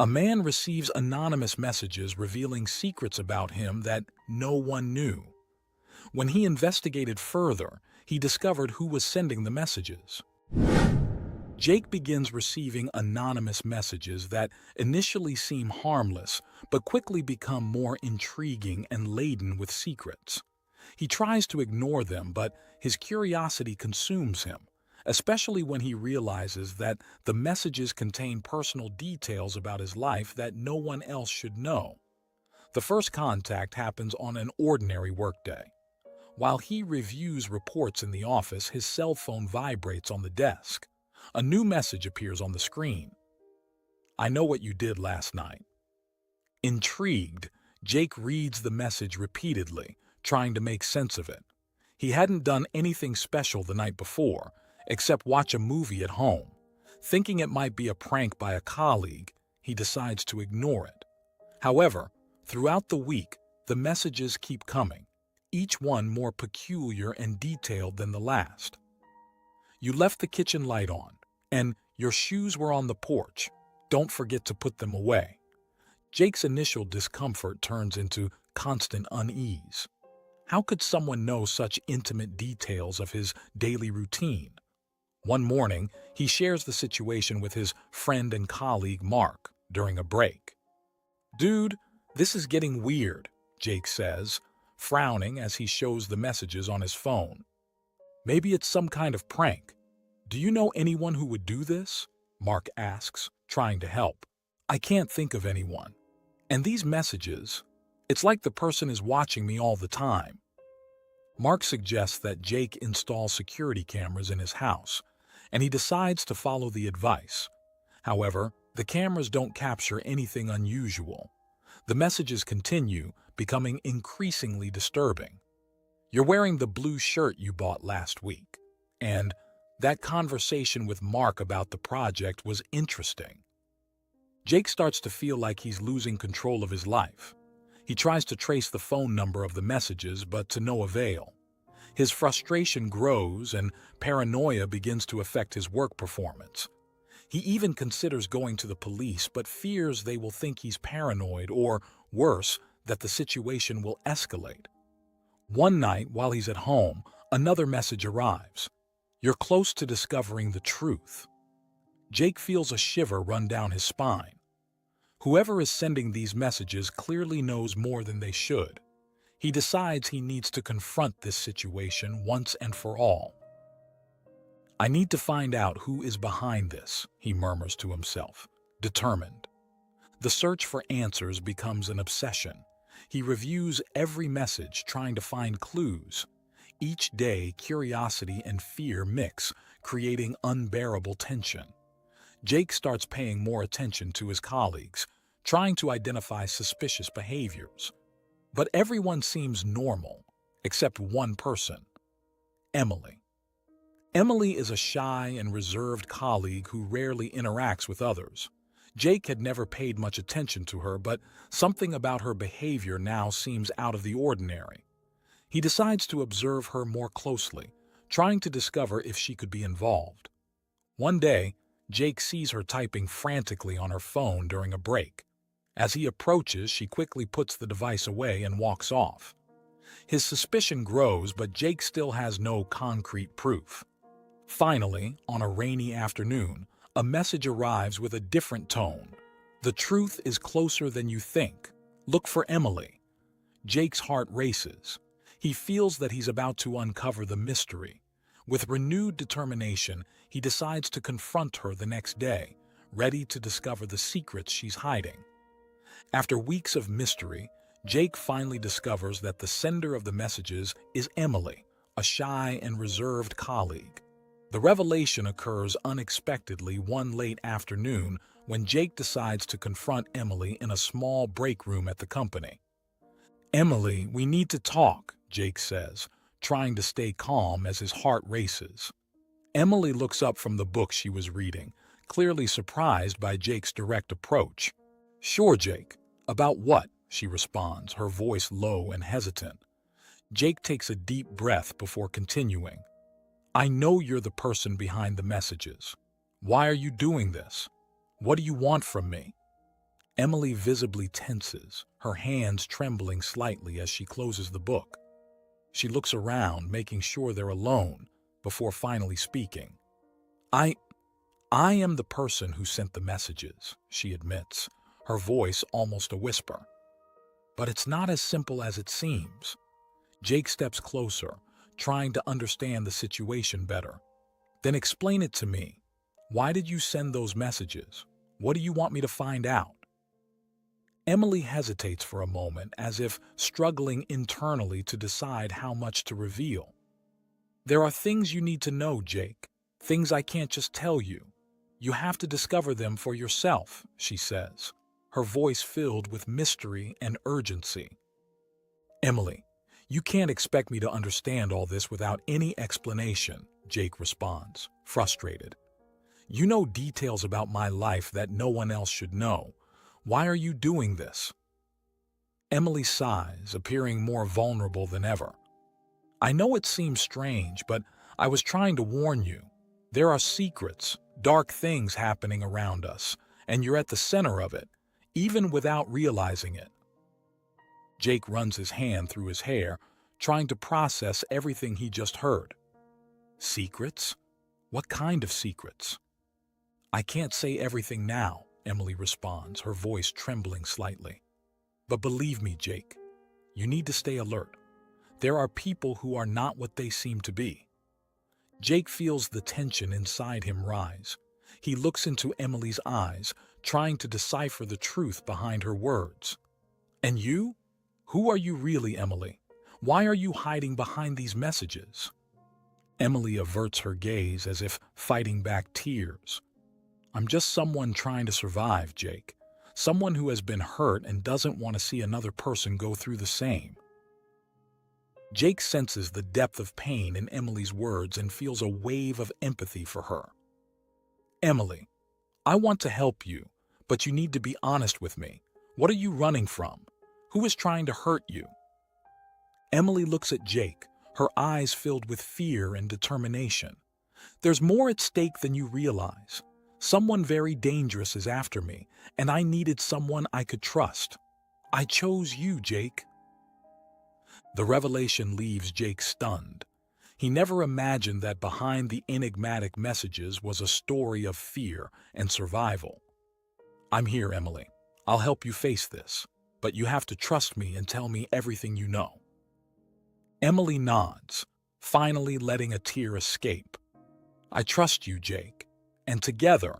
A man receives anonymous messages revealing secrets about him that no one knew. When he investigated further, he discovered who was sending the messages. Jake begins receiving anonymous messages that initially seem harmless, but quickly become more intriguing and laden with secrets. He tries to ignore them, but his curiosity consumes him, especially when he realizes that the messages contain personal details about his life that no one else should know. The first contact happens on an ordinary workday. While he reviews reports in the office, his cell phone vibrates on the desk. A new message appears on the screen. "I know what you did last night." Intrigued, Jake reads the message repeatedly, trying to make sense of it. He hadn't done anything special the night before, except watch a movie at home. Thinking it might be a prank by a colleague, he decides to ignore it. However, throughout the week, the messages keep coming, each one more peculiar and detailed than the last. "You left the kitchen light on, and your shoes were on the porch. Don't forget to put them away." Jake's initial discomfort turns into constant unease. How could someone know such intimate details of his daily routine? One morning, he shares the situation with his friend and colleague Mark during a break. "Dude, this is getting weird," Jake says, frowning as he shows the messages on his phone. "Maybe it's some kind of prank." "Do you know anyone who would do this?" Mark asks, trying to help. "I can't think of anyone. And these messages, it's like the person is watching me all the time." Mark suggests that Jake install security cameras in his house, and he decides to follow the advice. However, the cameras don't capture anything unusual. The messages continue, becoming increasingly disturbing. "You're wearing the blue shirt you bought last week," and "that conversation with Mark about the project was interesting." Jake starts to feel like he's losing control of his life. He tries to trace the phone number of the messages, but to no avail. His frustration grows and paranoia begins to affect his work performance. He even considers going to the police, but fears they will think he's paranoid or, worse, that the situation will escalate. One night, while he's at home, another message arrives. "You're close to discovering the truth." Jake feels a shiver run down his spine. Whoever is sending these messages clearly knows more than they should. He decides he needs to confront this situation once and for all. "I need to find out who is behind this," he murmurs to himself, determined. The search for answers becomes an obsession. He reviews every message, trying to find clues. Each day, curiosity and fear mix, creating unbearable tension. Jake starts paying more attention to his colleagues, trying to identify suspicious behaviors. But everyone seems normal, except one person, Emily. Emily is a shy and reserved colleague who rarely interacts with others. Jake had never paid much attention to her, but something about her behavior now seems out of the ordinary. He decides to observe her more closely, trying to discover if she could be involved. One day, Jake sees her typing frantically on her phone during a break. As he approaches, she quickly puts the device away and walks off. His suspicion grows, but Jake still has no concrete proof. Finally, on a rainy afternoon, a message arrives with a different tone. "The truth is closer than you think. Look for Emily." Jake's heart races. He feels that he's about to uncover the mystery. With renewed determination, he decides to confront her the next day, ready to discover the secrets she's hiding. After weeks of mystery, Jake finally discovers that the sender of the messages is Emily, a shy and reserved colleague. The revelation occurs unexpectedly one late afternoon when Jake decides to confront Emily in a small break room at the company. "Emily, we need to talk," Jake says, trying to stay calm as his heart races. Emily looks up from the book she was reading, clearly surprised by Jake's direct approach. "Sure, Jake. About what?" she responds, her voice low and hesitant. Jake takes a deep breath before continuing. "I know you're the person behind the messages. Why are you doing this? What do you want from me?" Emily visibly tenses, her hands trembling slightly as she closes the book. She looks around, making sure they're alone, before finally speaking. I am the person who sent the messages, she admits, her voice almost a whisper. But it's not as simple as it seems. Jake steps closer, trying to understand the situation better. Then explain it to me. Why did you send those messages? What do you want me to find out? Emily hesitates for a moment, as if struggling internally to decide how much to reveal. There are things you need to know, Jake. Things I can't just tell you. You have to discover them for yourself, she says, her voice filled with mystery and urgency. Emily, you can't expect me to understand all this without any explanation, Jake responds, frustrated. You know details about my life that no one else should know. Why are you doing this? Emily sighs, appearing more vulnerable than ever. I know it seems strange, but I was trying to warn you. There are secrets, dark things happening around us, and you're at the center of it, even without realizing it. Jake runs his hand through his hair, trying to process everything he just heard. Secrets? What kind of secrets? I can't say everything now, Emily responds, her voice trembling slightly. But believe me, Jake, you need to stay alert. There are people who are not what they seem to be. Jake feels the tension inside him rise. He looks into Emily's eyes, trying to decipher the truth behind her words. And you? Who are you really, Emily? Why are you hiding behind these messages? Emily averts her gaze as if fighting back tears. I'm just someone trying to survive, Jake. Someone who has been hurt and doesn't want to see another person go through the same. Jake senses the depth of pain in Emily's words and feels a wave of empathy for her. Emily, I want to help you, but you need to be honest with me. What are you running from? Who is trying to hurt you? Emily looks at Jake, her eyes filled with fear and determination. There's more at stake than you realize. Someone very dangerous is after me, and I needed someone I could trust. I chose you, Jake. The revelation leaves Jake stunned. He never imagined that behind the enigmatic messages was a story of fear and survival. I'm here, Emily. I'll help you face this, but you have to trust me and tell me everything you know. Emily nods, finally letting a tear escape. I trust you, Jake, and together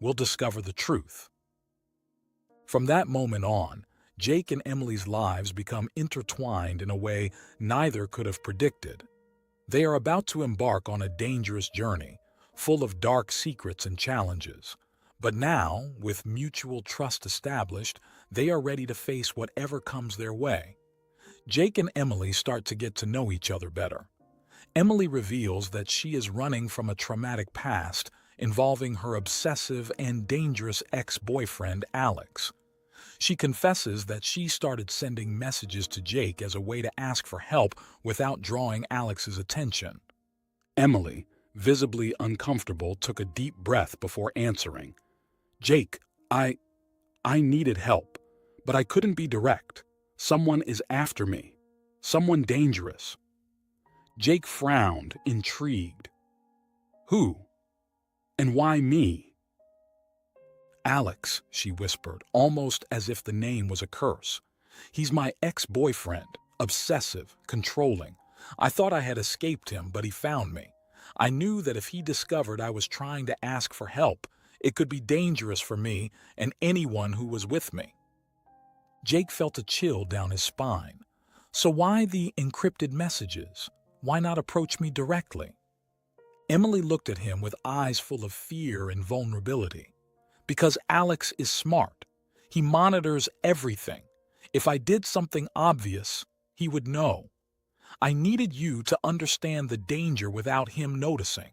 we'll discover the truth. From that moment on, Jake and Emily's lives become intertwined in a way neither could have predicted. They are about to embark on a dangerous journey, full of dark secrets and challenges. But now, with mutual trust established, they are ready to face whatever comes their way. Jake and Emily start to get to know each other better. Emily reveals that she is running from a traumatic past involving her obsessive and dangerous ex-boyfriend, Alex. She confesses that she started sending messages to Jake as a way to ask for help without drawing Alex's attention. Emily, visibly uncomfortable, took a deep breath before answering. Jake, I needed help, but I couldn't be direct. Someone is after me. Someone dangerous. Jake frowned, intrigued. Who? And why me? Alex, she whispered, almost as if the name was a curse. He's my ex-boyfriend, obsessive, controlling. I thought I had escaped him, but he found me. I knew that if he discovered I was trying to ask for help, it could be dangerous for me and anyone who was with me. Jake felt a chill down his spine. So why the encrypted messages? Why not approach me directly? Emily looked at him with eyes full of fear and vulnerability. Because Alex is smart. He monitors everything. If I did something obvious, he would know. I needed you to understand the danger without him noticing.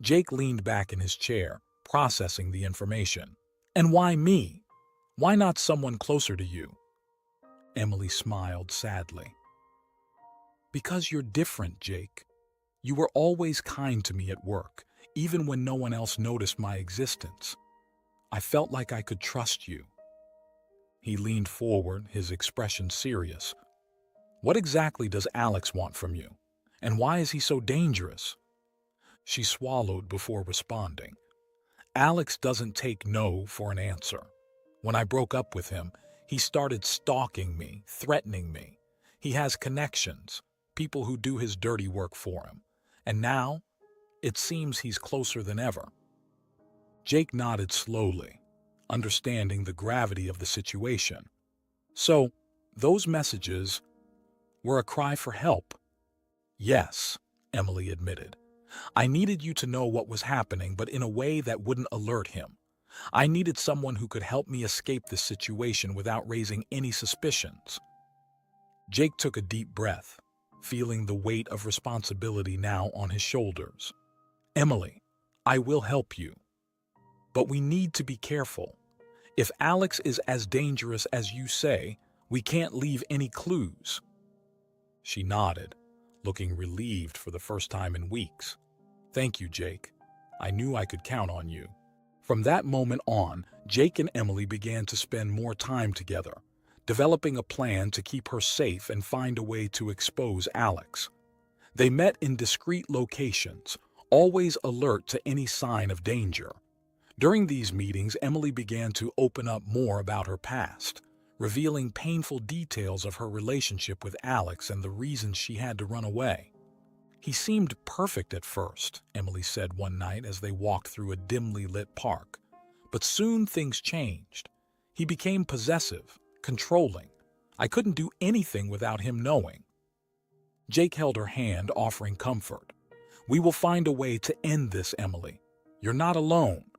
Jake leaned back in his chair, processing the information. And why me? Why not someone closer to you? Emily smiled sadly. Because you're different, Jake. You were always kind to me at work, even when no one else noticed my existence. I felt like I could trust you. He leaned forward, his expression serious. "What exactly does Alex want from you? And why is he so dangerous?" She swallowed before responding. "Alex doesn't take no for an answer. When I broke up with him, he started stalking me, threatening me. He has connections, people who do his dirty work for him. And now, it seems he's closer than ever." Jake nodded slowly, understanding the gravity of the situation. "So, those messages were a cry for help?" "Yes," Emily admitted. "I needed you to know what was happening, but in a way that wouldn't alert him. I needed someone who could help me escape this situation without raising any suspicions." Jake took a deep breath, feeling the weight of responsibility now on his shoulders. "Emily, I will help you. But we need to be careful. If Alex is as dangerous as you say, we can't leave any clues." She nodded, looking relieved for the first time in weeks. "Thank you, Jake. I knew I could count on you." From that moment on, Jake and Emily began to spend more time together, developing a plan to keep her safe and find a way to expose Alex. They met in discreet locations, always alert to any sign of danger. During these meetings, Emily began to open up more about her past, revealing painful details of her relationship with Alex and the reasons she had to run away. "He seemed perfect at first," Emily said one night as they walked through a dimly lit park. "But soon things changed. He became possessive, controlling. I couldn't do anything without him knowing." Jake held her hand, offering comfort. "We will find a way to end this, Emily. You're not alone."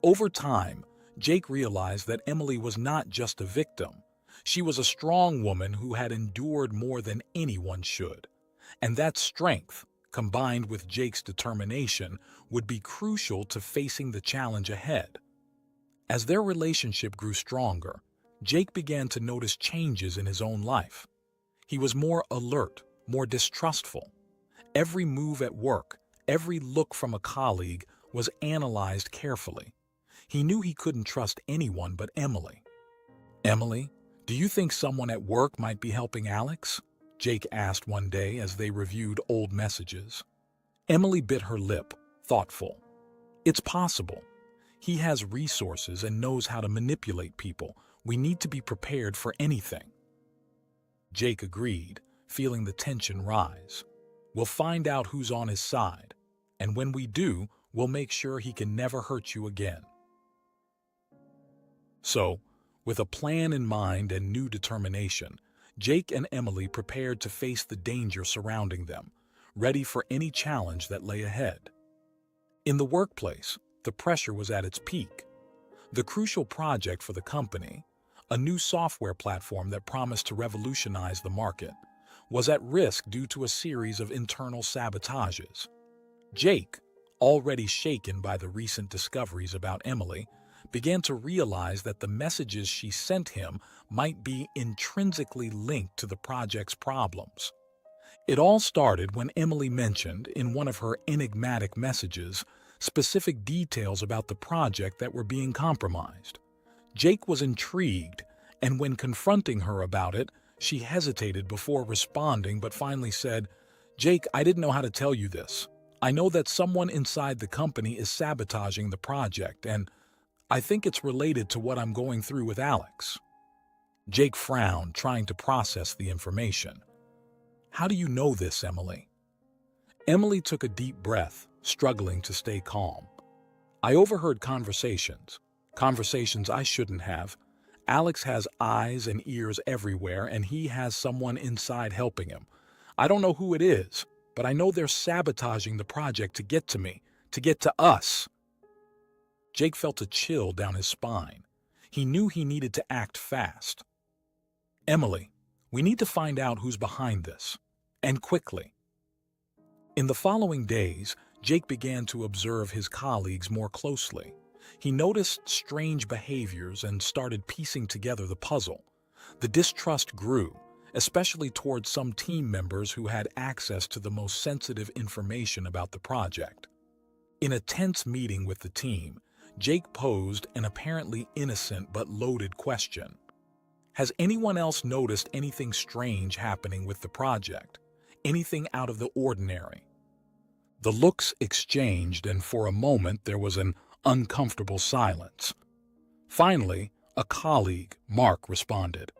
Over time, Jake realized that Emily was not just a victim. She was a strong woman who had endured more than anyone should. And that strength, combined with Jake's determination, would be crucial to facing the challenge ahead. As their relationship grew stronger, Jake began to notice changes in his own life. He was more alert, more distrustful. Every move at work, every look from a colleague was analyzed carefully. He knew he couldn't trust anyone but Emily. "Emily, do you think someone at work might be helping Alex?" Jake asked one day as they reviewed old messages. Emily bit her lip, thoughtful. "It's possible. He has resources and knows how to manipulate people. We need to be prepared for anything." Jake agreed, feeling the tension rise. "We'll find out who's on his side, and when we do, we'll make sure he can never hurt you again." So, with a plan in mind and new determination, Jake and Emily prepared to face the danger surrounding them, ready for any challenge that lay ahead. In the workplace, the pressure was at its peak. The crucial project for the company, a new software platform that promised to revolutionize the market, was at risk due to a series of internal sabotages. Jake, already shaken by the recent discoveries about Emily, began to realize that the messages she sent him might be intrinsically linked to the project's problems. It all started when Emily mentioned, in one of her enigmatic messages, specific details about the project that were being compromised. Jake was intrigued, and when confronting her about it, she hesitated before responding but finally said, "Jake, I didn't know how to tell you this. I know that someone inside the company is sabotaging the project, and I think it's related to what I'm going through with Alex." Jake frowned, trying to process the information. "How do you know this, Emily?" Emily took a deep breath, struggling to stay calm. "I overheard conversations I shouldn't have. Alex has eyes and ears everywhere, and he has someone inside helping him. I don't know who it is, but I know they're sabotaging the project to get to me, to get to us." Jake felt a chill down his spine. He knew he needed to act fast. "Emily, we need to find out who's behind this, and quickly." In the following days, Jake began to observe his colleagues more closely. He noticed strange behaviors and started piecing together the puzzle. The distrust grew, especially towards some team members who had access to the most sensitive information about the project. In a tense meeting with the team, Jake posed an apparently innocent but loaded question. Has anyone else noticed anything strange happening with the project? Anything out of the ordinary? The looks exchanged, and for a moment there was an uncomfortable silence. Finally, a colleague, Mark, responded.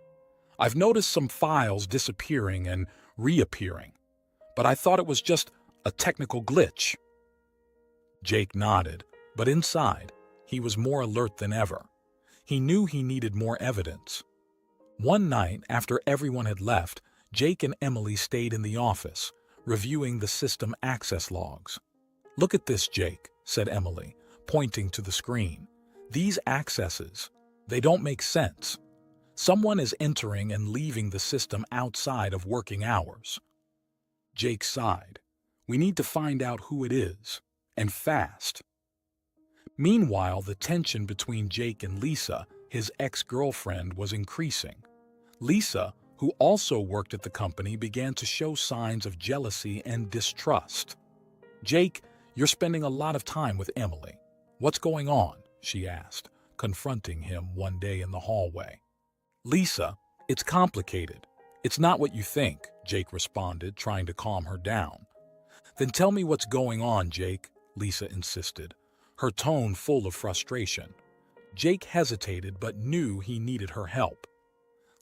I've noticed some files disappearing and reappearing, but I thought it was just a technical glitch. Jake nodded, but inside, he was more alert than ever. He knew he needed more evidence. One night, after everyone had left, Jake and Emily stayed in the office, reviewing the system access logs. Look at this, Jake, said Emily, pointing to the screen. These accesses, they don't make sense. Someone is entering and leaving the system outside of working hours. Jake sighed. We need to find out who it is, and fast. Meanwhile, the tension between Jake and Lisa, his ex-girlfriend, was increasing. Lisa, who also worked at the company, began to show signs of jealousy and distrust. Jake, you're spending a lot of time with Emily. What's going on? She asked, confronting him one day in the hallway. Lisa, it's complicated. It's not what you think, Jake responded, trying to calm her down. Then tell me what's going on, Jake, Lisa insisted, her tone full of frustration. Jake hesitated but knew he needed her help.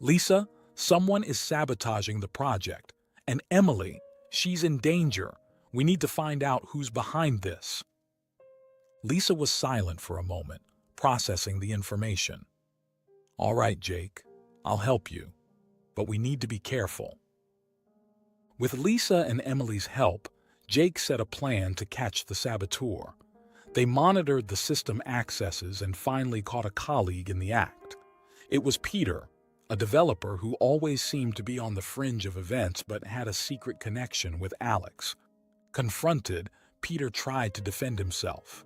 Lisa, someone is sabotaging the project. And Emily, she's in danger. We need to find out who's behind this. Lisa was silent for a moment, processing the information. All right, Jake, I'll help you, but we need to be careful. With Lisa and Emily's help, Jake set a plan to catch the saboteur. They monitored the system accesses and finally caught a colleague in the act. It was Peter, a developer who always seemed to be on the fringe of events but had a secret connection with Alex. Confronted, Peter tried to defend himself.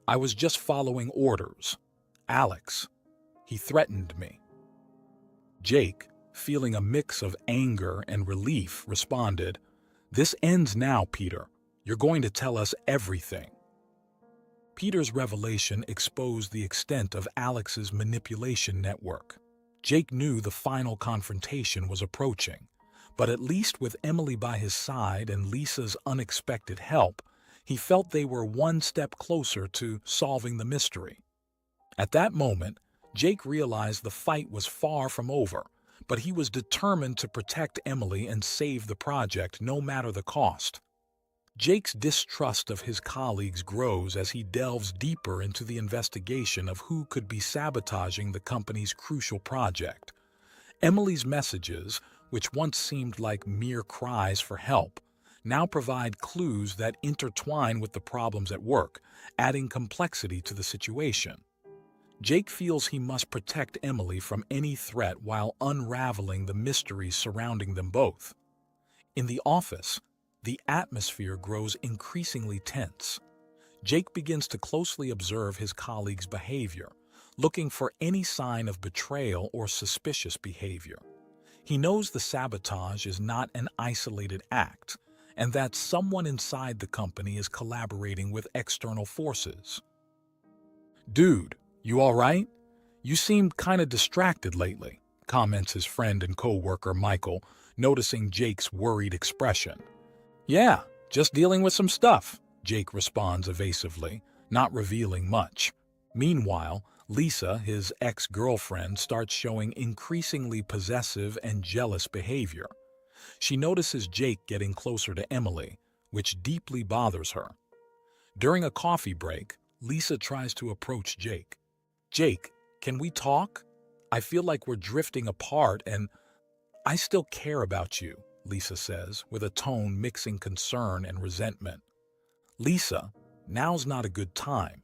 I was just following orders. Alex, he threatened me. Jake, feeling a mix of anger and relief, responded, This ends now, Peter. You're going to tell us everything. Peter's revelation exposed the extent of Alex's manipulation network. Jake knew the final confrontation was approaching, but at least with Emily by his side and Lisa's unexpected help, he felt they were one step closer to solving the mystery. At that moment, Jake realized the fight was far from over, but he was determined to protect Emily and save the project no matter the cost. Jake's distrust of his colleagues grows as he delves deeper into the investigation of who could be sabotaging the company's crucial project. Emily's messages, which once seemed like mere cries for help, now provide clues that intertwine with the problems at work, adding complexity to the situation. Jake feels he must protect Emily from any threat while unraveling the mysteries surrounding them both. In the office, the atmosphere grows increasingly tense. Jake begins to closely observe his colleagues' behavior, looking for any sign of betrayal or suspicious behavior. He knows the sabotage is not an isolated act, and that someone inside the company is collaborating with external forces. Dude, you all right? You seem kinda distracted lately, comments his friend and co-worker Michael, noticing Jake's worried expression. Yeah, just dealing with some stuff, Jake responds evasively, not revealing much. Meanwhile, Lisa, his ex-girlfriend, starts showing increasingly possessive and jealous behavior. She notices Jake getting closer to Emily, which deeply bothers her. During a coffee break, Lisa tries to approach Jake. Jake, can we talk? I feel like we're drifting apart and I still care about you, Lisa says, with a tone mixing concern and resentment. Lisa, now's not a good time.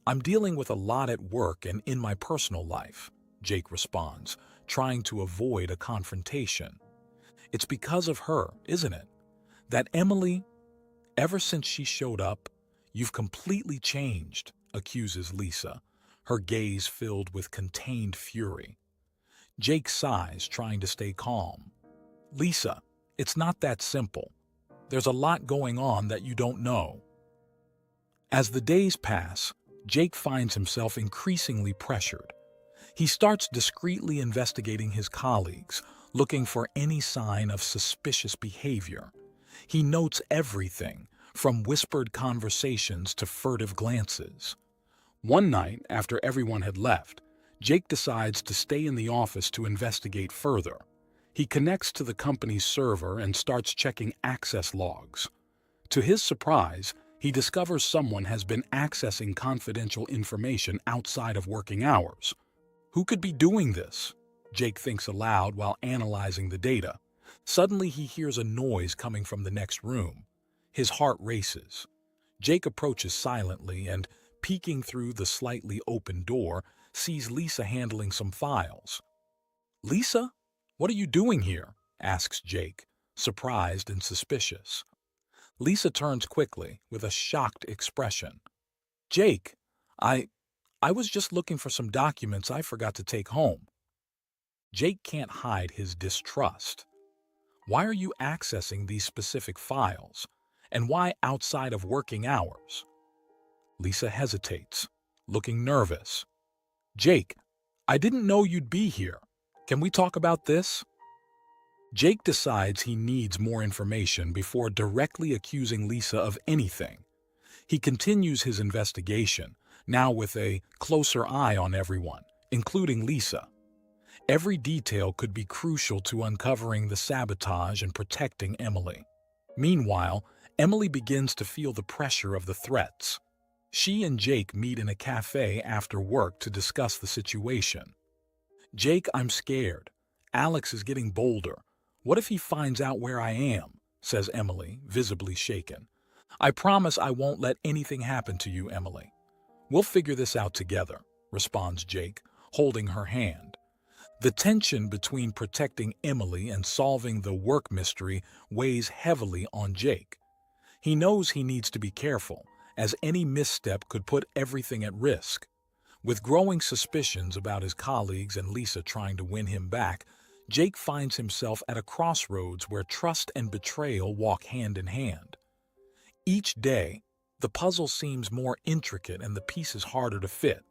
I'm dealing with a lot at work and in my personal life, Jake responds, trying to avoid a confrontation. It's because of her, isn't it? That Emily, ever since she showed up, you've completely changed, accuses Lisa, her gaze filled with contained fury. Jake sighs, trying to stay calm. Lisa, it's not that simple. There's a lot going on that you don't know. As the days pass, Jake finds himself increasingly pressured. He starts discreetly investigating his colleagues, looking for any sign of suspicious behavior. He notes everything, from whispered conversations to furtive glances. One night, after everyone had left, Jake decides to stay in the office to investigate further. He connects to the company's server and starts checking access logs. To his surprise, he discovers someone has been accessing confidential information outside of working hours. Who could be doing this? Jake thinks aloud while analyzing the data. Suddenly, he hears a noise coming from the next room. His heart races. Jake approaches silently and, peeking through the slightly open door, sees Lisa handling some files. "Lisa? What are you doing here?" asks Jake, surprised and suspicious. Lisa turns quickly, with a shocked expression. "Jake, I was just looking for some documents I forgot to take home." Jake can't hide his distrust. Why are you accessing these specific files? And why outside of working hours? Lisa hesitates, looking nervous. "Jake, I didn't know you'd be here. Can we talk about this?" Jake decides he needs more information before directly accusing Lisa of anything. He continues his investigation, now with a closer eye on everyone, including Lisa. Every detail could be crucial to uncovering the sabotage and protecting Emily. Meanwhile, Emily begins to feel the pressure of the threats. She and Jake meet in a cafe after work to discuss the situation. "Jake, I'm scared. Alex is getting bolder. What if he finds out where I am?" says Emily, visibly shaken. "I promise I won't let anything happen to you, Emily." "We'll figure this out together," responds Jake, holding her hand. The tension between protecting Emily and solving the work mystery weighs heavily on Jake. He knows he needs to be careful, as any misstep could put everything at risk. With growing suspicions about his colleagues and Lisa trying to win him back, Jake finds himself at a crossroads where trust and betrayal walk hand in hand. Each day, the puzzle seems more intricate and the pieces harder to fit.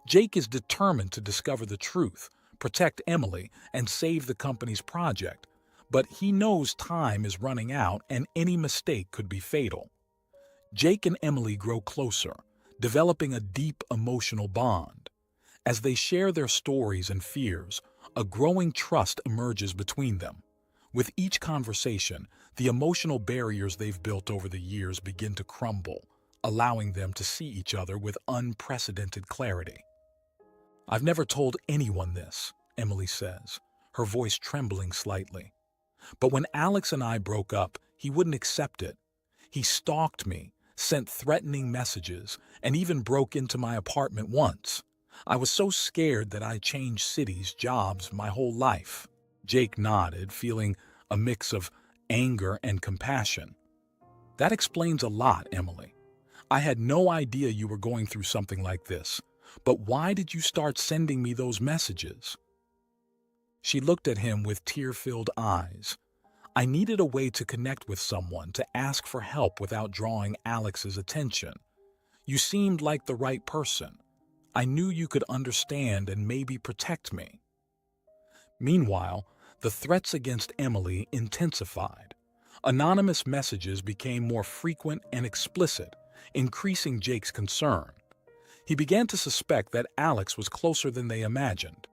Jake is determined to discover the truth, protect Emily, and save the company's project, but he knows time is running out and any mistake could be fatal. Jake and Emily grow closer, developing a deep emotional bond. As they share their stories and fears, a growing trust emerges between them. With each conversation, the emotional barriers they've built over the years begin to crumble, allowing them to see each other with unprecedented clarity. "I've never told anyone this," Emily says, her voice trembling slightly. "But when Alex and I broke up, he wouldn't accept it. He stalked me, sent threatening messages, and even broke into my apartment once. I was so scared that I changed cities, jobs, my whole life." Jake nodded, feeling a mix of anger and compassion. "That explains a lot, Emily. I had no idea you were going through something like this. But why did you start sending me those messages?" She looked at him with tear-filled eyes. "I needed a way to connect with someone, to ask for help without drawing Alex's attention. You seemed like the right person. I knew you could understand and maybe protect me." Meanwhile, the threats against Emily intensified. Anonymous messages became more frequent and explicit, increasing Jake's concern. He began to suspect that Alex was closer than they imagined.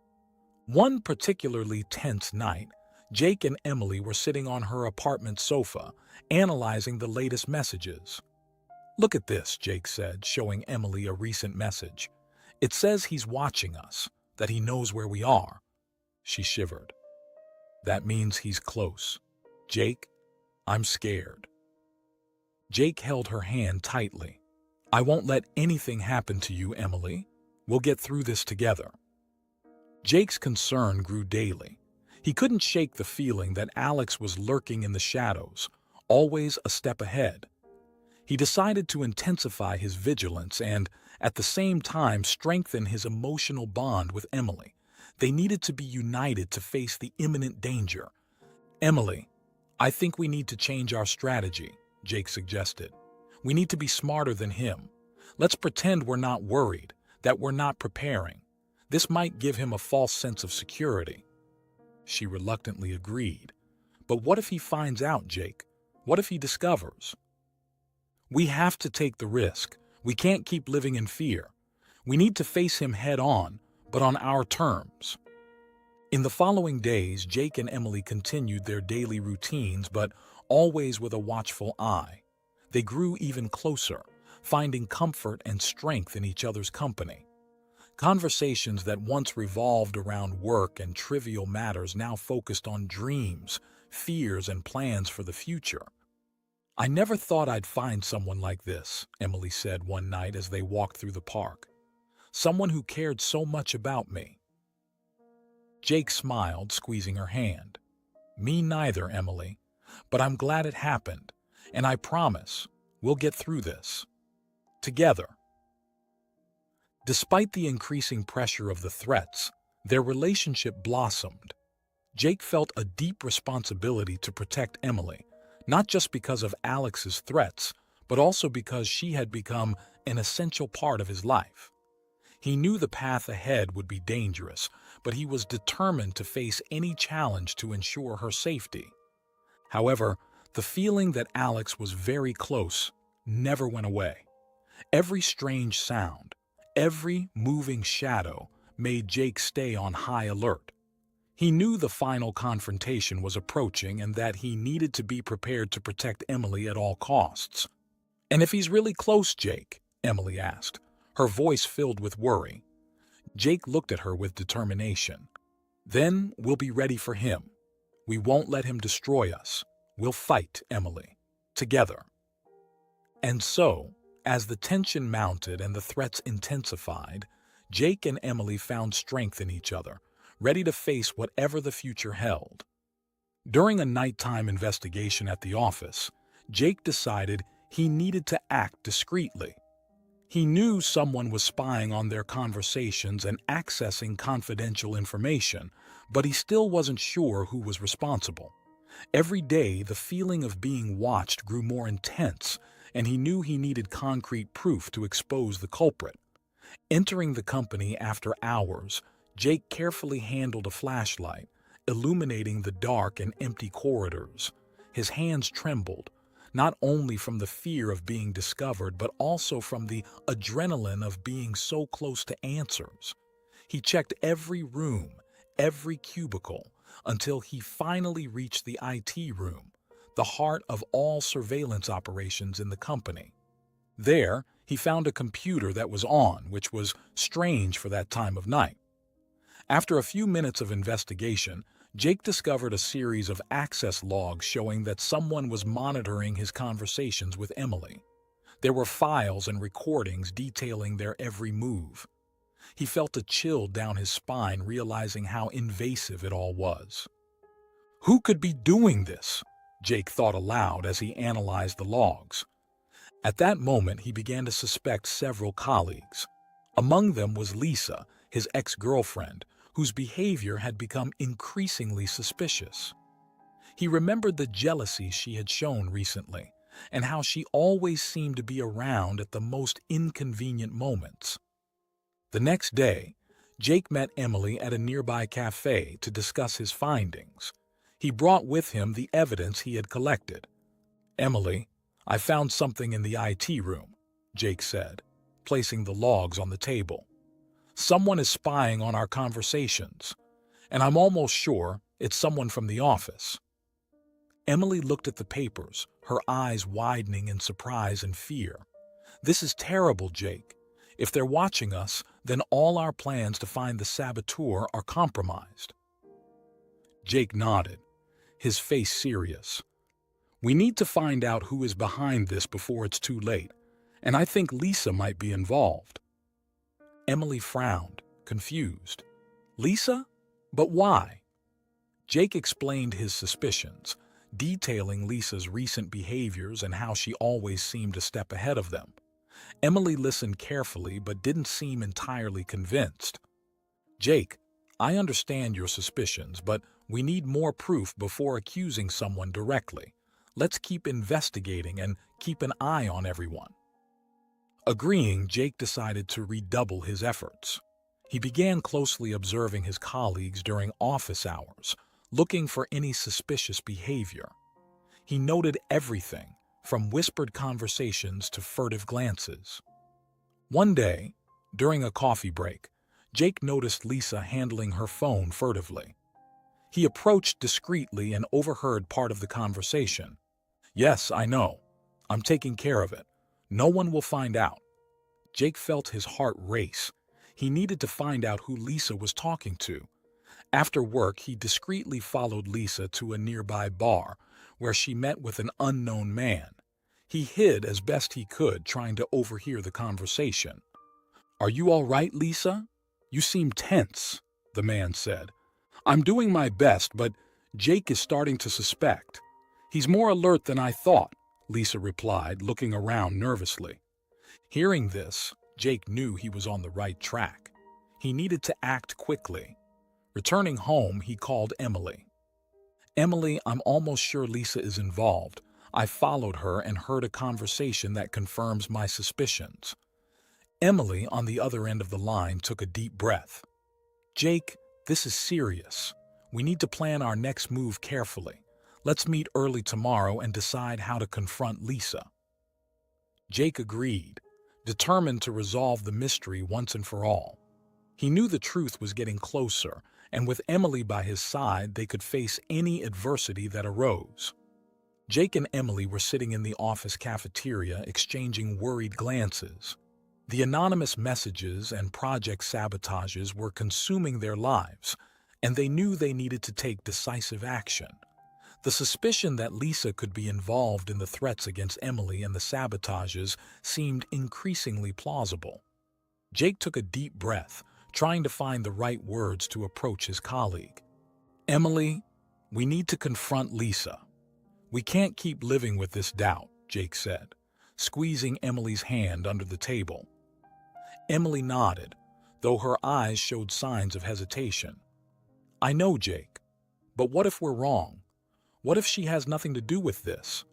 One particularly tense night, Jake and Emily were sitting on her apartment sofa, analyzing the latest messages. "Look at this," Jake said, showing Emily a recent message. "It says he's watching us, that he knows where we are." She shivered. "That means he's close. Jake, I'm scared." Jake held her hand tightly. "I won't let anything happen to you, Emily. We'll get through this together." Jake's concern grew daily. He couldn't shake the feeling that Alex was lurking in the shadows, always a step ahead. He decided to intensify his vigilance and, at the same time, strengthen his emotional bond with Emily. They needed to be united to face the imminent danger. "Emily, I think we need to change our strategy," Jake suggested. "We need to be smarter than him. Let's pretend we're not worried, that we're not preparing. This might give him a false sense of security." She reluctantly agreed. "But what if he finds out, Jake? What if he discovers?" "We have to take the risk. We can't keep living in fear. We need to face him head on, but on our terms." In the following days, Jake and Emily continued their daily routines, but always with a watchful eye. They grew even closer, finding comfort and strength in each other's company. Conversations that once revolved around work and trivial matters now focused on dreams, fears, and plans for the future. "I never thought I'd find someone like this," Emily said one night as they walked through the park. "Someone who cared so much about me." Jake smiled, squeezing her hand. "Me neither, Emily. But I'm glad it happened, and I promise we'll get through this. Together." Despite the increasing pressure of the threats, their relationship blossomed. Jake felt a deep responsibility to protect Emily, not just because of Alex's threats, but also because she had become an essential part of his life. He knew the path ahead would be dangerous, but he was determined to face any challenge to ensure her safety. However, the feeling that Alex was very close never went away. Every strange sound, every moving shadow made Jake stay on high alert. He knew the final confrontation was approaching and that he needed to be prepared to protect Emily at all costs. "And if he's really close, Jake?" Emily asked, her voice filled with worry. Jake looked at her with determination. "Then we'll be ready for him. We won't let him destroy us. We'll fight, Emily. Together." And so, as the tension mounted and the threats intensified, Jake and Emily found strength in each other, ready to face whatever the future held. During a nighttime investigation at the office, Jake decided he needed to act discreetly. He knew someone was spying on their conversations and accessing confidential information, but he still wasn't sure who was responsible. Every day, the feeling of being watched grew more intense, and he knew he needed concrete proof to expose the culprit. Entering the company after hours, Jake carefully handled a flashlight, illuminating the dark and empty corridors. His hands trembled, not only from the fear of being discovered, but also from the adrenaline of being so close to answers. He checked every room, every cubicle, until he finally reached the IT room, the heart of all surveillance operations in the company. There, he found a computer that was on, which was strange for that time of night. After a few minutes of investigation, Jake discovered a series of access logs showing that someone was monitoring his conversations with Emily. There were files and recordings detailing their every move. He felt a chill down his spine, realizing how invasive it all was. "Who could be doing this?" Jake thought aloud as he analyzed the logs. At that moment, he began to suspect several colleagues. Among them was Lisa, his ex-girlfriend, whose behavior had become increasingly suspicious. He remembered the jealousy she had shown recently, and how she always seemed to be around at the most inconvenient moments. The next day, Jake met Emily at a nearby cafe to discuss his findings. He brought with him the evidence he had collected. "Emily, I found something in the IT room," Jake said, placing the logs on the table. "Someone is spying on our conversations, and I'm almost sure it's someone from the office." Emily looked at the papers, her eyes widening in surprise and fear. "This is terrible, Jake. If they're watching us, then all our plans to find the saboteur are compromised." Jake nodded, his face serious. "We need to find out who is behind this before it's too late, and I think Lisa might be involved." Emily frowned, confused. "Lisa? But why?" Jake explained his suspicions, detailing Lisa's recent behaviors and how she always seemed a step ahead of them. Emily listened carefully but didn't seem entirely convinced. "Jake, I understand your suspicions, but we need more proof before accusing someone directly. Let's keep investigating and keep an eye on everyone." Agreeing, Jake decided to redouble his efforts. He began closely observing his colleagues during office hours, looking for any suspicious behavior. He noted everything, from whispered conversations to furtive glances. One day, during a coffee break, Jake noticed Lisa handling her phone furtively. He approached discreetly and overheard part of the conversation. "Yes, I know. I'm taking care of it. No one will find out." Jake felt his heart race. He needed to find out who Lisa was talking to. After work, he discreetly followed Lisa to a nearby bar, where she met with an unknown man. He hid as best he could, trying to overhear the conversation. "Are you all right, Lisa? You seem tense," the man said. "I'm doing my best, but Jake is starting to suspect. He's more alert than I thought," Lisa replied, looking around nervously. Hearing this, Jake knew he was on the right track. He needed to act quickly. Returning home, he called Emily. "Emily, I'm almost sure Lisa is involved. I followed her and heard a conversation that confirms my suspicions." Emily, on the other end of the line, took a deep breath. "Jake, this is serious. We need to plan our next move carefully. Let's meet early tomorrow and decide how to confront Lisa." Jake agreed, determined to resolve the mystery once and for all. He knew the truth was getting closer, and with Emily by his side, they could face any adversity that arose. Jake and Emily were sitting in the office cafeteria, exchanging worried glances. The anonymous messages and project sabotages were consuming their lives, and they knew they needed to take decisive action. The suspicion that Lisa could be involved in the threats against Emily and the sabotages seemed increasingly plausible. Jake took a deep breath, trying to find the right words to approach his colleague. "Emily, we need to confront Lisa. We can't keep living with this doubt," Jake said, squeezing Emily's hand under the table. Emily nodded, though her eyes showed signs of hesitation. "I know, Jake, but what if we're wrong? What if she has nothing to do with this?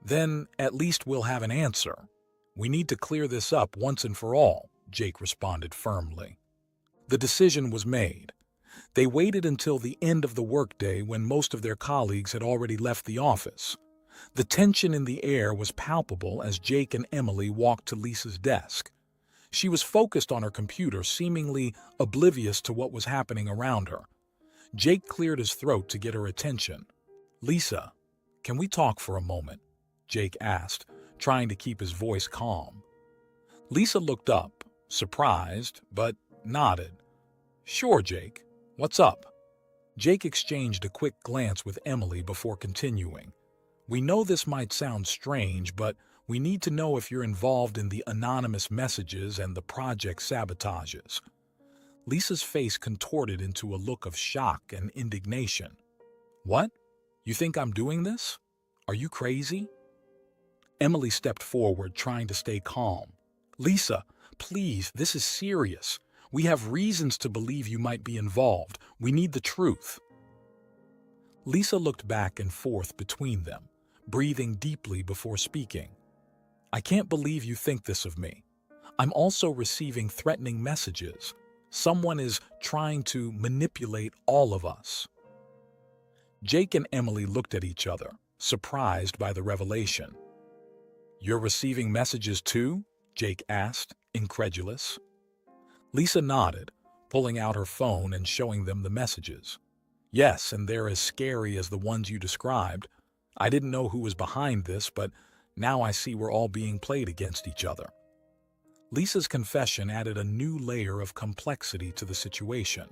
Then at least we'll have an answer. We need to clear this up once and for all," Jake responded firmly. The decision was made. They waited until the end of the workday when most of their colleagues had already left the office. The tension in the air was palpable as Jake and Emily walked to Lisa's desk. She was focused on her computer, seemingly oblivious to what was happening around her. Jake cleared his throat to get her attention. "Lisa, can we talk for a moment?" Jake asked, trying to keep his voice calm. Lisa looked up, surprised, but nodded. "Sure, Jake. What's up?" Jake exchanged a quick glance with Emily before continuing. "We know this might sound strange, but we need to know if you're involved in the anonymous messages and the project sabotages." Lisa's face contorted into a look of shock and indignation. "What? You think I'm doing this? Are you crazy?" Emily stepped forward, trying to stay calm. "Lisa, please, this is serious. We have reasons to believe you might be involved. We need the truth." Lisa looked back and forth between them, breathing deeply before speaking. "I can't believe you think this of me. I'm also receiving threatening messages. Someone is trying to manipulate all of us." Jake and Emily looked at each other, surprised by the revelation. "You're receiving messages too?" Jake asked, incredulous. Lisa nodded, pulling out her phone and showing them the messages. "Yes, and they're as scary as the ones you described. I didn't know who was behind this, but now I see we're all being played against each other." Lisa's confession added a new layer of complexity to the situation.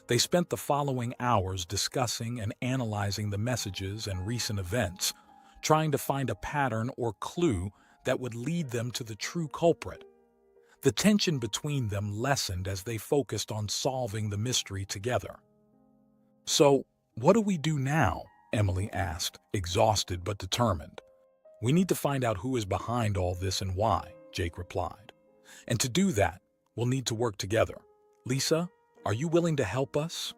They spent the following hours discussing and analyzing the messages and recent events, trying to find a pattern or clue that would lead them to the true culprit. The tension between them lessened as they focused on solving the mystery together. "So, what do we do now?" Emily asked, exhausted but determined. "We need to find out who is behind all this and why," Jake replied. "And to do that, we'll need to work together. Lisa, are you willing to help us?"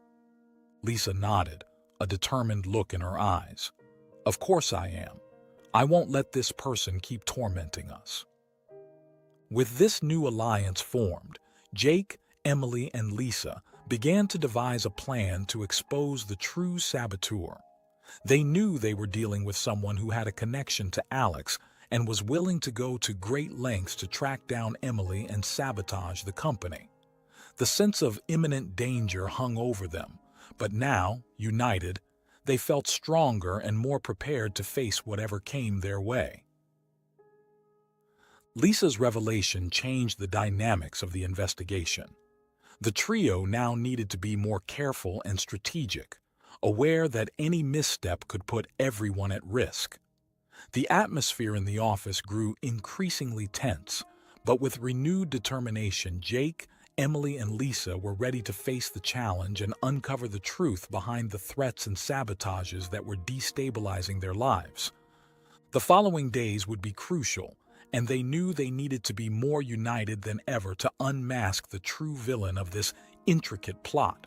Lisa nodded, a determined look in her eyes. "Of course I am. I won't let this person keep tormenting us." With this new alliance formed, Jake, Emily, and Lisa began to devise a plan to expose the true saboteur. They knew they were dealing with someone who had a connection to Alex and was willing to go to great lengths to track down Emily and sabotage the company. The sense of imminent danger hung over them, but now, united, they felt stronger and more prepared to face whatever came their way. Lisa's revelation changed the dynamics of the investigation. The trio now needed to be more careful and strategic, aware that any misstep could put everyone at risk. The atmosphere in the office grew increasingly tense, but with renewed determination, Jake, Emily, and Lisa were ready to face the challenge and uncover the truth behind the threats and sabotages that were destabilizing their lives. The following days would be crucial, and they knew they needed to be more united than ever to unmask the true villain of this intricate plot.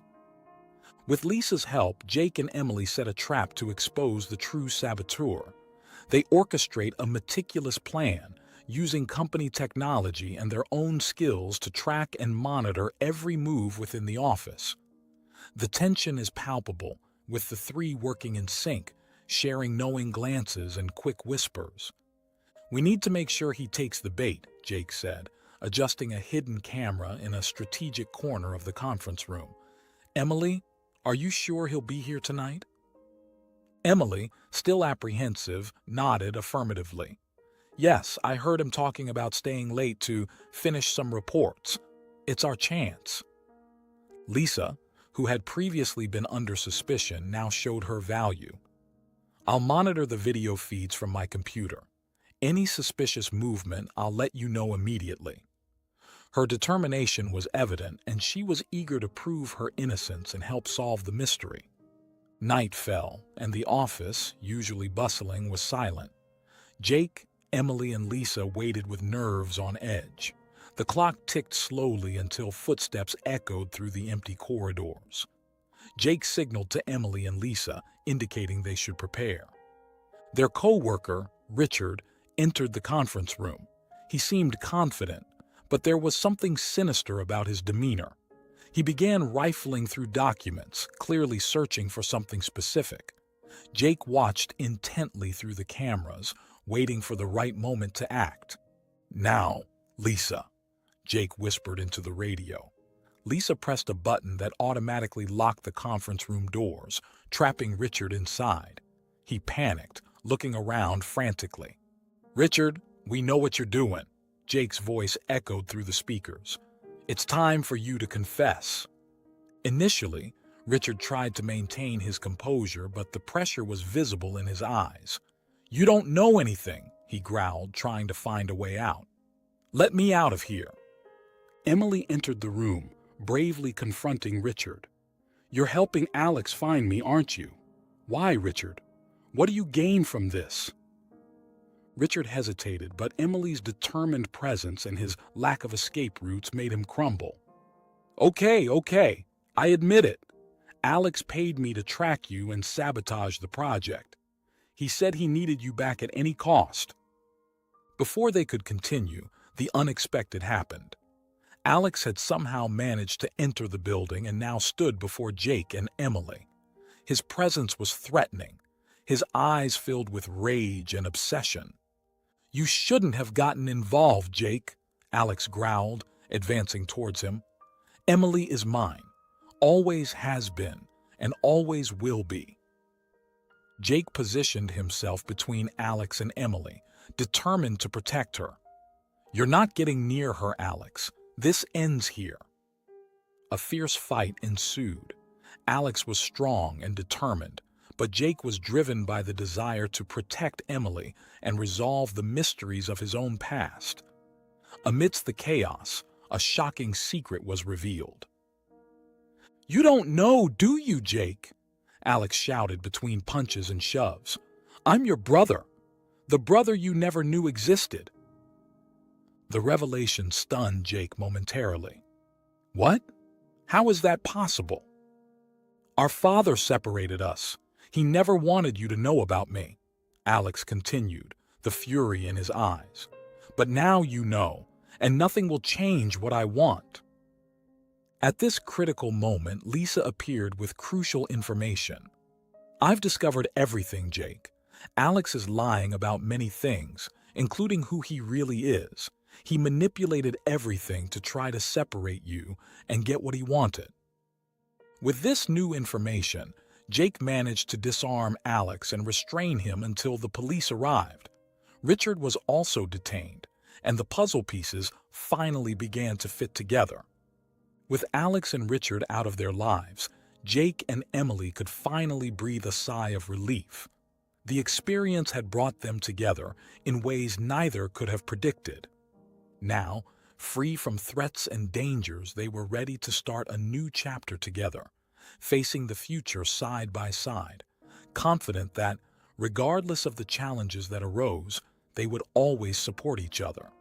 With Lisa's help, Jake and Emily set a trap to expose the true saboteur. They orchestrate a meticulous plan, using company technology and their own skills to track and monitor every move within the office. The tension is palpable, with the three working in sync, sharing knowing glances and quick whispers. "We need to make sure he takes the bait," Jake said, adjusting a hidden camera in a strategic corner of the conference room. "Emily, are you sure he'll be here tonight?" Emily, still apprehensive, nodded affirmatively. "Yes, I heard him talking about staying late to finish some reports. It's our chance." Lisa, who had previously been under suspicion, now showed her value. "I'll monitor the video feeds from my computer. Any suspicious movement, I'll let you know immediately." Her determination was evident, and she was eager to prove her innocence and help solve the mystery. Night fell, and the office, usually bustling, was silent. Jake, Emily, and Lisa waited with nerves on edge. The clock ticked slowly until footsteps echoed through the empty corridors. Jake signaled to Emily and Lisa, indicating they should prepare. Their co-worker, Richard, entered the conference room. He seemed confident, but there was something sinister about his demeanor. He began rifling through documents, clearly searching for something specific. Jake watched intently through the cameras, waiting for the right moment to act. "Now, Lisa," Jake whispered into the radio. Lisa pressed a button that automatically locked the conference room doors, trapping Richard inside. He panicked, looking around frantically. "Richard, we know what you're doing," Jake's voice echoed through the speakers. "It's time for you to confess." Initially, Richard tried to maintain his composure, but the pressure was visible in his eyes. "You don't know anything," he growled, trying to find a way out. "Let me out of here." Emily entered the room, bravely confronting Richard. "You're helping Alex find me, aren't you? Why, Richard? What do you gain from this?" Richard hesitated, but Emily's determined presence and his lack of escape routes made him crumble. Okay, I admit it. Alex paid me to track you and sabotage the project. He said he needed you back at any cost." Before they could continue, the unexpected happened. Alex had somehow managed to enter the building and now stood before Jake and Emily. His presence was threatening, his eyes filled with rage and obsession. "You shouldn't have gotten involved, Jake," Alex growled, advancing towards him. "Emily is mine, always has been, and always will be." Jake positioned himself between Alex and Emily, determined to protect her. "You're not getting near her, Alex. This ends here." A fierce fight ensued. Alex was strong and determined, but Jake was driven by the desire to protect Emily and resolve the mysteries of his own past. Amidst the chaos, a shocking secret was revealed. "You don't know, do you, Jake?" Alex shouted between punches and shoves. "I'm your brother, the brother you never knew existed." The revelation stunned Jake momentarily. "What? How is that possible?" "Our father separated us. He never wanted you to know about me," Alex continued, the fury in his eyes. "But now you know, and nothing will change what I want." At this critical moment, Lisa appeared with crucial information. "I've discovered everything, Jake. Alex is lying about many things, including who he really is. He manipulated everything to try to separate you and get what he wanted." With this new information, Jake managed to disarm Alex and restrain him until the police arrived. Richard was also detained, and the puzzle pieces finally began to fit together. With Alex and Richard out of their lives, Jake and Emily could finally breathe a sigh of relief. The experience had brought them together in ways neither could have predicted. Now, free from threats and dangers, they were ready to start a new chapter together, facing the future side by side, confident that, regardless of the challenges that arose, they would always support each other.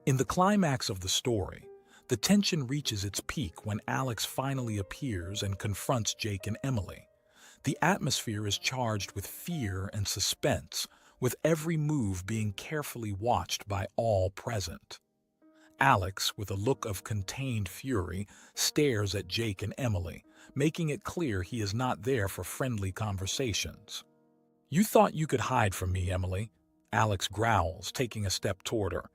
In the climax of the story, the tension reaches its peak when Alex finally appears and confronts Jake and Emily. The atmosphere is charged with fear and suspense, with every move being carefully watched by all present. Alex, with a look of contained fury, stares at Jake and Emily, making it clear he is not there for friendly conversations. "You thought you could hide from me, Emily," Alex growls, taking a step toward her.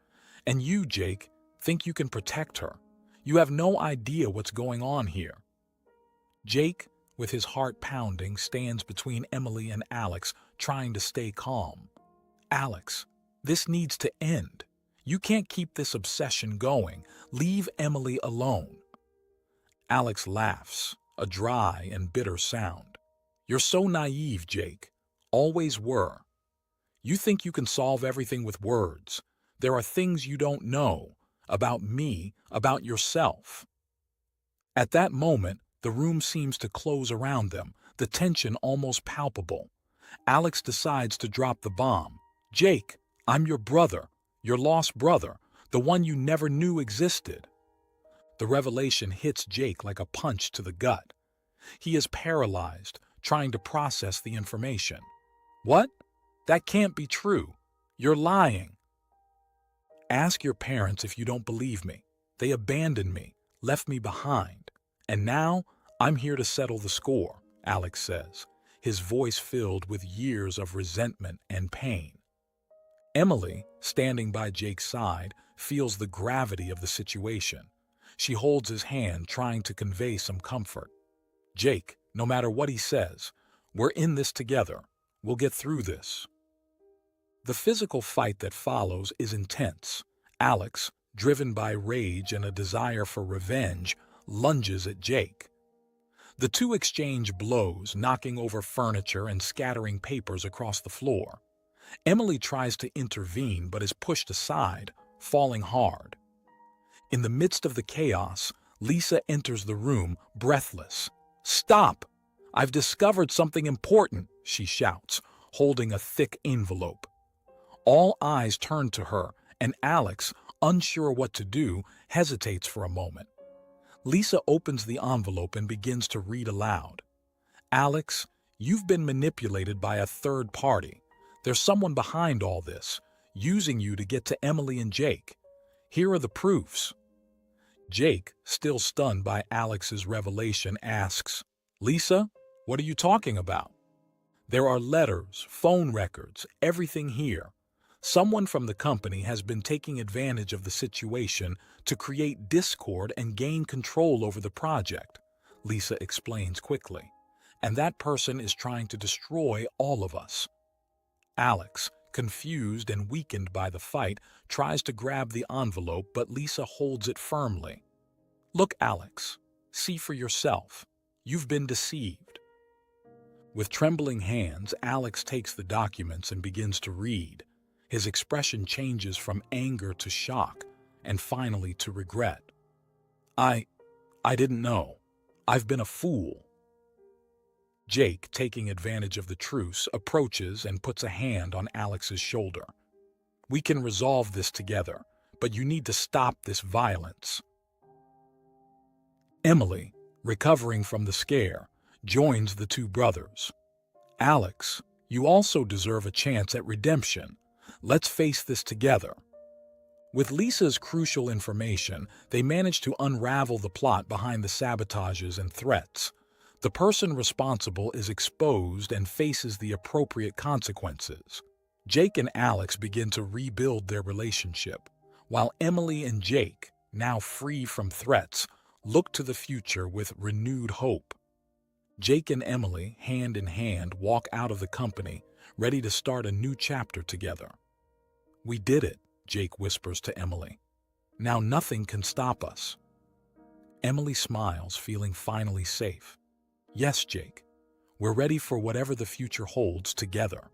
"And you, Jake, think you can protect her. You have no idea what's going on here." Jake, with his heart pounding, stands between Emily and Alex, trying to stay calm. "Alex, this needs to end. You can't keep this obsession going. Leave Emily alone." Alex laughs, a dry and bitter sound. "You're so naive, Jake. Always were. You think you can solve everything with words. There are things you don't know about me, about yourself." At that moment, the room seems to close around them, the tension almost palpable. Alex decides to drop the bomb. "Jake, I'm your brother, your lost brother, the one you never knew existed." The revelation hits Jake like a punch to the gut. He is paralyzed, trying to process the information. "What? That can't be true. You're lying." "Ask your parents if you don't believe me. They abandoned me, left me behind. And now, I'm here to settle the score," Alex says, his voice filled with years of resentment and pain. Emily, standing by Jake's side, feels the gravity of the situation. She holds his hand, trying to convey some comfort. "Jake, no matter what he says, we're in this together. We'll get through this." The physical fight that follows is intense. Alex, driven by rage and a desire for revenge, lunges at Jake. The two exchange blows, knocking over furniture and scattering papers across the floor. Emily tries to intervene but is pushed aside, falling hard. In the midst of the chaos, Lisa enters the room, breathless. "Stop! I've discovered something important," she shouts, holding a thick envelope. All eyes turn to her, and Alex, unsure what to do, hesitates for a moment. Lisa opens the envelope and begins to read aloud. "Alex, you've been manipulated by a third party. There's someone behind all this, using you to get to Emily and Jake. Here are the proofs." Jake, still stunned by Alex's revelation, asks, "Lisa, what are you talking about?" "There are letters, phone records, everything here. Someone from the company has been taking advantage of the situation to create discord and gain control over the project," Lisa explains quickly. "And that person is trying to destroy all of us." Alex, confused and weakened by the fight, tries to grab the envelope, but Lisa holds it firmly. "Look, Alex, see for yourself. You've been deceived." With trembling hands, Alex takes the documents and begins to read. His expression changes from anger to shock, and finally to regret. I didn't know. I've been a fool." Jake, taking advantage of the truce, approaches and puts a hand on Alex's shoulder. "We can resolve this together, but you need to stop this violence." Emily, recovering from the scare, joins the two brothers. "Alex, you also deserve a chance at redemption. Let's face this together." With Lisa's crucial information, they manage to unravel the plot behind the sabotages and threats. The person responsible is exposed and faces the appropriate consequences. Jake and Alex begin to rebuild their relationship, while Emily and Jake, now free from threats, look to the future with renewed hope. Jake and Emily, hand in hand, walk out of the company, ready to start a new chapter together. "We did it," Jake whispers to Emily. "Now nothing can stop us." Emily smiles, feeling finally safe. "Yes, Jake. We're ready for whatever the future holds together."